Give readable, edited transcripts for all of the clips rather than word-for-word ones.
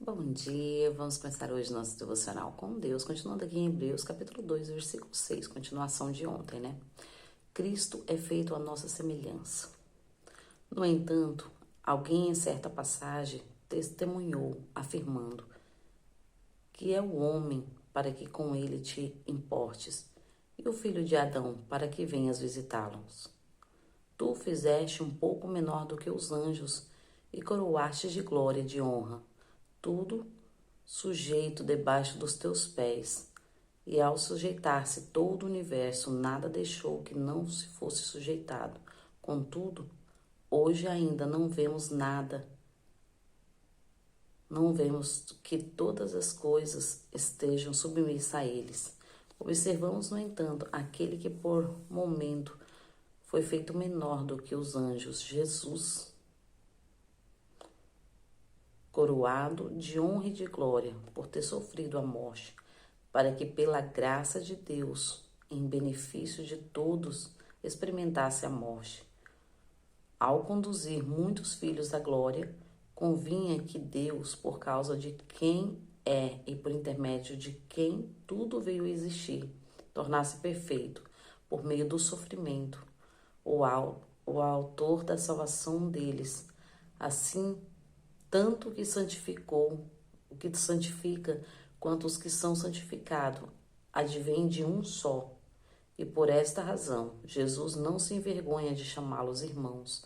Bom dia, vamos começar hoje nosso devocional com Deus, continuando aqui em Hebreus, capítulo 2, versículo 6, continuação de ontem, né? Cristo é feito à nossa semelhança. No entanto, alguém em certa passagem testemunhou, afirmando que é o homem para que com ele te importes, e o filho de Adão para que venhas visitá-los. Tu o fizeste um pouco menor do que os anjos e coroastes de glória e de honra, tudo sujeito debaixo dos teus pés. E ao sujeitar-se todo o universo, nada deixou que não se fosse sujeitado. Contudo, hoje ainda não vemos nada, não vemos que todas as coisas estejam submissas a eles. Observamos, no entanto, aquele que por momento foi feito menor do que os anjos, Jesus, coroado de honra e de glória por ter sofrido a morte, para que pela graça de Deus, em benefício de todos, experimentasse a morte. Ao conduzir muitos filhos à glória, convinha que Deus, por causa de quem é e por intermédio de quem tudo veio a existir, tornasse perfeito, por meio do sofrimento, o autor da salvação deles, assim tanto o que santificou, o que santifica, quanto os que são santificados, advém de um só. E por esta razão, Jesus não se envergonha de chamá-los irmãos.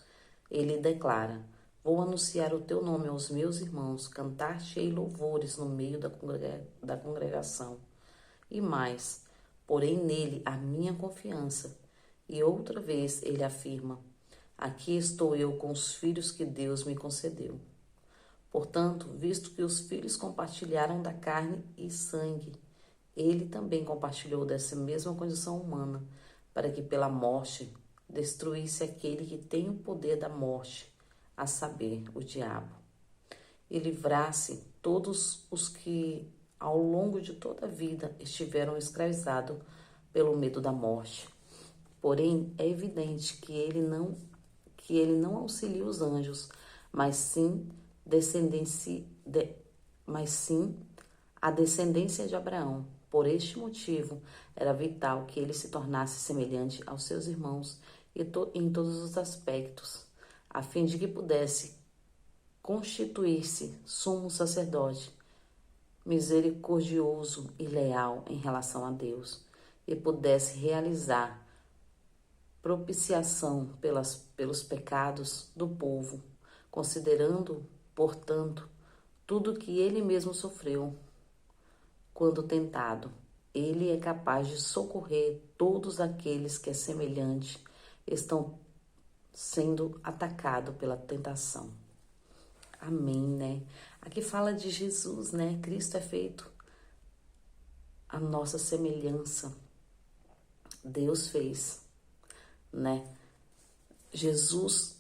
Ele declara: vou anunciar o teu nome aos meus irmãos, cantar-te-ei louvores no meio da congregação. E mais, porém nele a minha confiança. E outra vez ele afirma: aqui estou eu com os filhos que Deus me concedeu. Portanto, visto que os filhos compartilharam da carne e sangue, ele também compartilhou dessa mesma condição humana, para que pela morte destruísse aquele que tem o poder da morte, a saber, o diabo, e livrasse todos os que ao longo de toda a vida estiveram escravizados pelo medo da morte. Porém, é evidente que ele não auxilia os anjos, mas sim a descendência de Abraão. Por este motivo, era vital que ele se tornasse semelhante aos seus irmãos em todos os aspectos, a fim de que pudesse constituir-se sumo sacerdote, misericordioso e leal em relação a Deus, e pudesse realizar propiciação pelos pecados do povo, considerando, portanto, tudo que ele mesmo sofreu quando tentado. Ele é capaz de socorrer todos aqueles que, semelhante, estão sendo atacados pela tentação. Amém, né? Aqui fala de Jesus, né? Cristo é feito a nossa semelhança. Deus fez, né? Jesus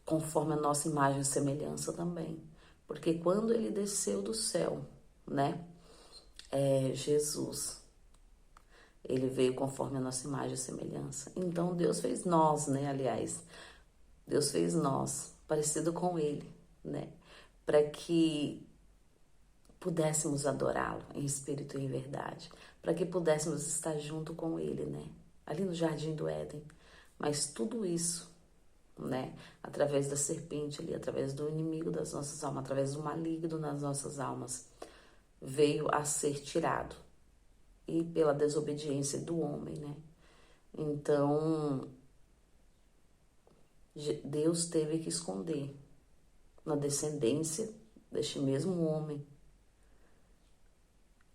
conforme a nossa imagem e semelhança também. Porque quando ele desceu do céu, né? Jesus, ele veio conforme a nossa imagem e semelhança. Então Deus fez nós, né? Aliás, Deus fez nós, parecido com ele, né? Para que pudéssemos adorá-lo em espírito e em verdade. Para que pudéssemos estar junto com ele, né? Ali no Jardim do Éden. Mas tudo isso, né? Através da serpente ali, através do inimigo das nossas almas, através do maligno nas nossas almas, veio a ser tirado. E pela desobediência do homem, né? Então, Deus teve que esconder na descendência deste mesmo homem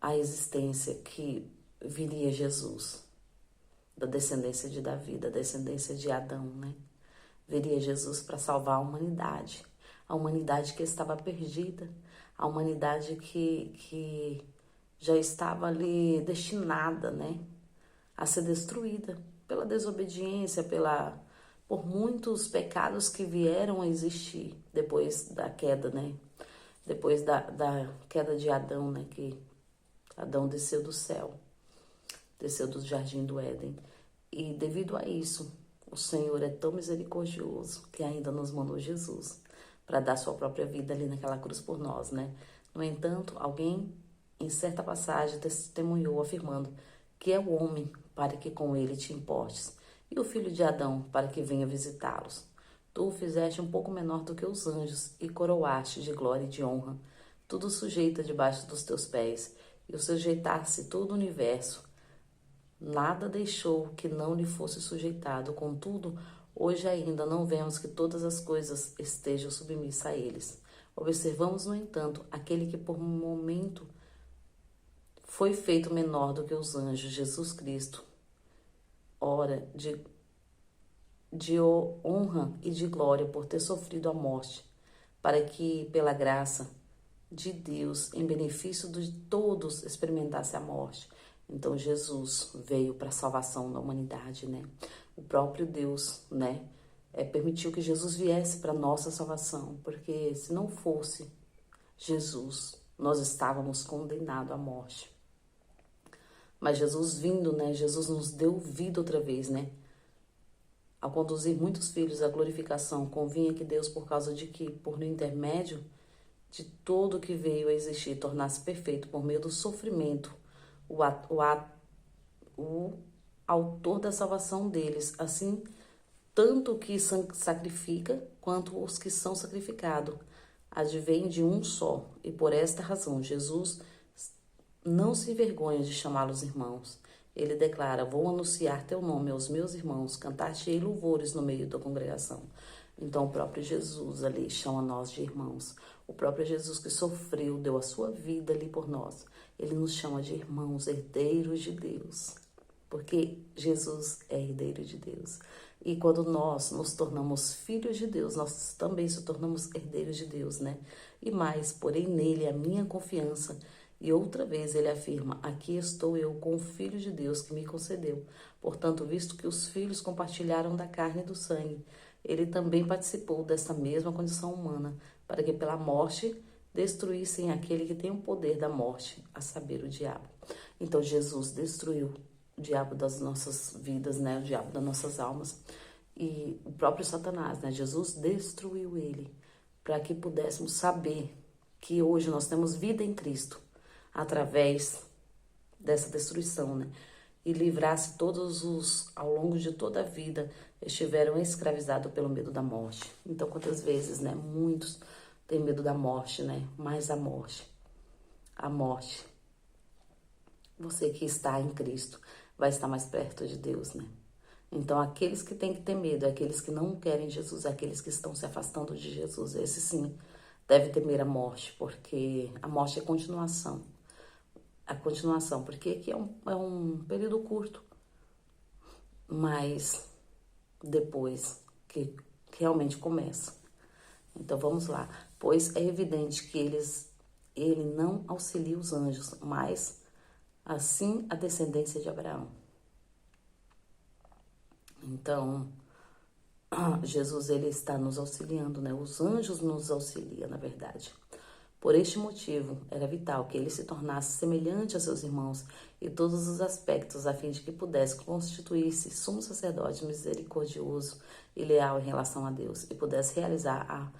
a existência que viria Jesus, da descendência de Davi, da descendência de Adão, né? Viria Jesus para salvar a humanidade que estava perdida, a humanidade que já estava ali destinada, né, a ser destruída pela desobediência, por muitos pecados que vieram a existir depois da queda, né, depois da queda de Adão, né, que Adão desceu do céu, desceu do Jardim do Éden, e devido a isso, o Senhor é tão misericordioso que ainda nos mandou Jesus para dar sua própria vida ali naquela cruz por nós, né? No entanto, alguém em certa passagem testemunhou afirmando que é o homem para que com ele te importes, e o filho de Adão para que venha visitá-los. Tu o fizeste um pouco menor do que os anjos e coroaste de glória e de honra. Tudo sujeita debaixo dos teus pés, e o sujeitasse todo o universo. Nada deixou que não lhe fosse sujeitado, contudo, hoje ainda não vemos que todas as coisas estejam submissas a eles. Observamos, no entanto, aquele que por um momento foi feito menor do que os anjos, Jesus Cristo. Ora, de honra e de glória por ter sofrido a morte, para que, pela graça de Deus, em benefício de todos, experimentasse a morte. Então, Jesus veio para a salvação da humanidade, né? O próprio Deus, né? Permitiu que Jesus viesse para nossa salvação, porque se não fosse Jesus, nós estávamos condenados à morte. Mas Jesus vindo, né? Jesus nos deu vida outra vez, né? Ao conduzir muitos filhos à glorificação, convinha que Deus, por causa de que, por no intermédio de todo que veio a existir, tornasse perfeito por meio do sofrimento, o autor da salvação deles, assim, tanto o que sacrifica, quanto os que são sacrificados, advém de um só, e por esta razão, Jesus não se envergonha de chamá-los irmãos. Ele declara: vou anunciar teu nome aos meus irmãos, cantar-te-ei louvores no meio da congregação. Então o próprio Jesus ali chama nós de irmãos. O próprio Jesus que sofreu, deu a sua vida ali por nós. Ele nos chama de irmãos, herdeiros de Deus. Porque Jesus é herdeiro de Deus. E quando nós nos tornamos filhos de Deus, nós também se tornamos herdeiros de Deus, né? E mais, porém nele a minha confiança. E outra vez ele afirma: aqui estou eu com o Filho de Deus que me concedeu. Portanto, visto que os filhos compartilharam da carne e do sangue, ele também participou dessa mesma condição humana, para que pela morte destruíssem aquele que tem o poder da morte, a saber, o diabo. Então Jesus destruiu o diabo das nossas vidas, né? O diabo das nossas almas. E o próprio Satanás, né? Jesus destruiu ele, para que pudéssemos saber que hoje nós temos vida em Cristo, através dessa destruição, né? E livrasse todos os, ao longo de toda a vida, estiveram escravizados pelo medo da morte. Então, quantas vezes, né? Muitos têm medo da morte, né? Mas a morte. Você que está em Cristo vai estar mais perto de Deus, né? Então, aqueles que têm que ter medo, aqueles que não querem Jesus, aqueles que estão se afastando de Jesus, esse sim, deve temer a morte, porque a morte é continuação. A continuação, porque aqui é um período curto, mas depois que realmente começa. Então vamos lá. Pois é evidente que ele não auxilia os anjos, mas assim a descendência de Abraão. Então, Jesus ele está nos auxiliando, né? Os anjos nos auxiliam, na verdade. Por este motivo, era vital que ele se tornasse semelhante a seus irmãos em todos os aspectos, a fim de que pudesse constituir-se sumo sacerdote misericordioso e leal em relação a Deus, e pudesse realizar a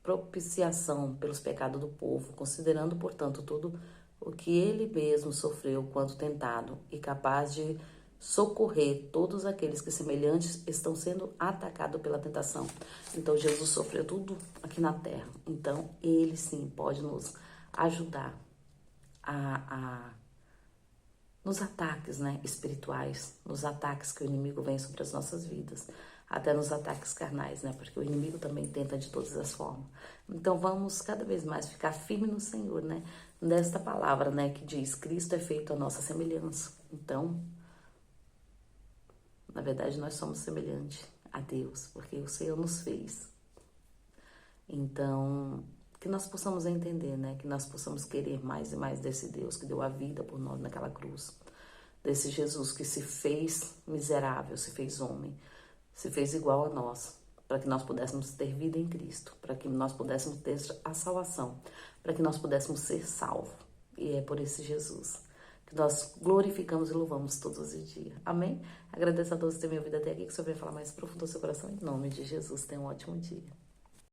propiciação pelos pecados do povo, considerando, portanto, tudo o que ele mesmo sofreu quando tentado, e capaz de socorrer todos aqueles que semelhantes estão sendo atacados pela tentação. Então Jesus sofreu tudo aqui na terra. Então ele sim pode nos ajudar nos ataques, né, espirituais, nos ataques que o inimigo vem sobre as nossas vidas, até nos ataques carnais, né, porque o inimigo também tenta de todas as formas. Então vamos cada vez mais ficar firme no Senhor, né, nesta palavra, né, que diz: Cristo é feito à nossa semelhança. Então, na verdade, nós somos semelhantes a Deus, porque o Senhor nos fez. Então, que nós possamos entender, né? Que nós possamos querer mais e mais desse Deus que deu a vida por nós naquela cruz. Desse Jesus que se fez miserável, se fez homem, se fez igual a nós, para que nós pudéssemos ter vida em Cristo, para que nós pudéssemos ter a salvação, para que nós pudéssemos ser salvos. E é por esse Jesus que nós glorificamos e louvamos todos os dias. Amém? Agradeço a todos por terem me ouvido até aqui, que o Senhor venha falar mais profundo ao seu coração. Em nome de Jesus, tenha um ótimo dia.